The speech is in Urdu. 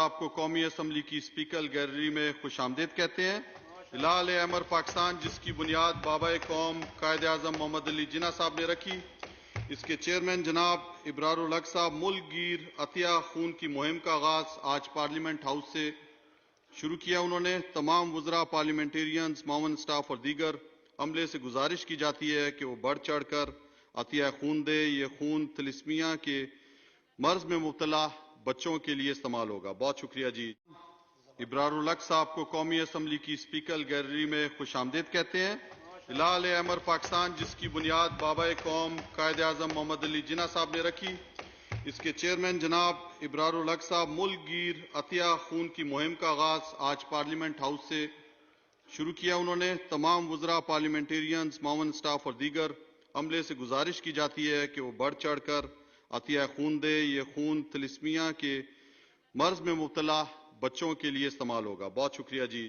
صاحب کو قومی اسمبلی کی اسپیکر گیلری میں خوش آمدید کہتے ہیں۔ ہلال احمر پاکستان، جس کی بنیاد بابا قوم قائد اعظم محمد علی جناح صاحب نے رکھی، اس کے چیئرمین جناب ابرار الحق صاحب ملک گیر عطیہ خون کی مہم کا آغاز آج پارلیمنٹ ہاؤس سے شروع کیا۔ انہوں نے تمام وزراء، پارلیمنٹیرینز، معاون اسٹاف اور دیگر عملے سے گزارش کی جاتی ہے کہ وہ بڑھ چڑھ کر عطیہ خون دے۔ یہ خون تھیلیسیمیا کے مرض میں مبتلا بچوں کے لیے استعمال ہوگا۔ بہت شکریہ جی۔ ابرار الحق صاحب کو قومی اسمبلی کی اسپیکر گیلری میں خوش آمدید کہتے ہیں۔ ہلال احمر پاکستان، جس کی بنیاد بابا قوم قائد اعظم محمد علی جناح صاحب نے رکھی، اس کے چیئرمین جناب ابرار الحق صاحب ملک گیر عطیہ خون کی مہم کا آغاز آج پارلیمنٹ ہاؤس سے شروع کیا۔ انہوں نے تمام وزراء، پارلیمنٹیرینز، معاون اسٹاف اور دیگر عملے سے گزارش کی جاتی ہے کہ وہ بڑھ چڑھ کر عطیہ خون دے۔ یہ خون تھیلیسیمیا کے مرض میں مبتلا بچوں کے لیے استعمال ہوگا۔ بہت شکریہ جی۔